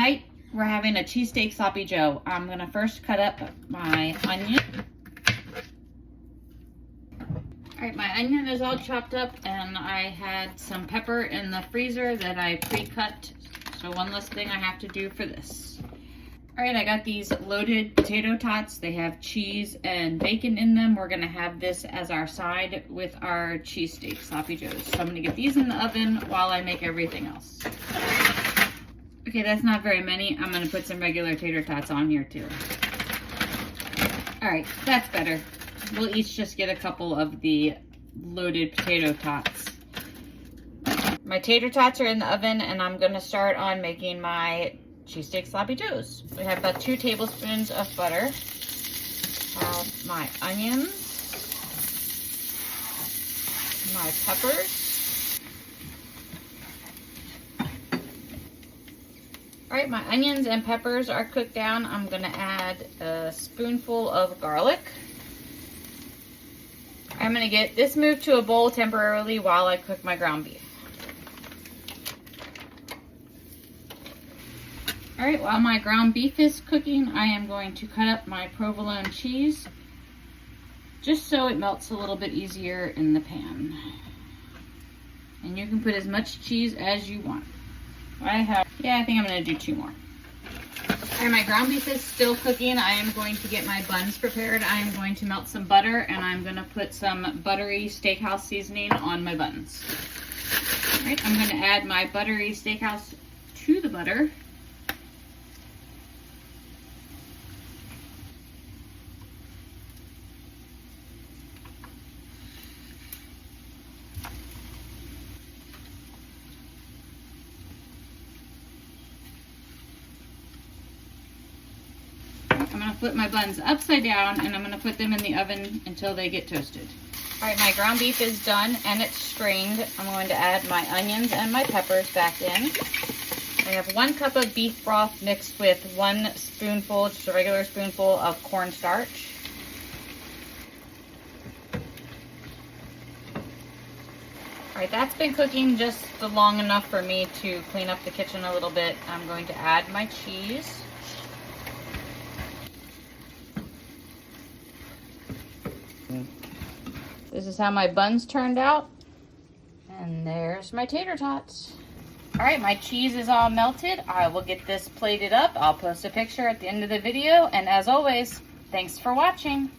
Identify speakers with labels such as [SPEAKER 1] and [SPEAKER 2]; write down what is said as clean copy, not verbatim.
[SPEAKER 1] Tonight, we're having a cheesesteak sloppy joe. I'm gonna first cut up my onion. All right, my onion is all chopped up, and I had some pepper in the freezer that I pre-cut. So one less thing I have to do for this. All right, I got these loaded potato tots. They have cheese and bacon in them. We're gonna have this as our side with our cheesesteak sloppy joes. So I'm gonna get these in the oven while I make everything else. Okay, that's not very many. I'm gonna put some regular tater tots on here too. All right, that's better. We'll each just get a couple of the loaded potato tots. My tater tots are in the oven, and I'm gonna start on making my cheesesteak sloppy joes. We have about 2 tablespoons of butter. My onions, my peppers. All right, my onions and peppers are cooked down. I'm gonna add a spoonful of garlic. I'm gonna get this moved to a bowl temporarily while I cook my ground beef. All right, while my ground beef is cooking, I am going to cut up my provolone cheese just so it melts a little bit easier in the pan. And you can put as much cheese as you want. I think I'm gonna do 2 more. All right, my ground beef is still cooking. I am going to get my buns prepared. I am going to melt some butter, and I'm gonna put some buttery steakhouse seasoning on my buns. All right, I'm gonna add my buttery steakhouse to the butter. I'm gonna flip my buns upside down, and I'm gonna put them in the oven until they get toasted. All right, my ground beef is done and it's strained. I'm going to add my onions and my peppers back in. I have 1 cup of beef broth mixed with 1 spoonful, just a regular spoonful of cornstarch. All right, that's been cooking just long enough for me to clean up the kitchen a little bit. I'm going to add my cheese. This is how my buns turned out. And there's my tater tots. All right, my cheese is all melted. I will get this plated up. I'll post a picture at the end of the video. And as always, thanks for watching.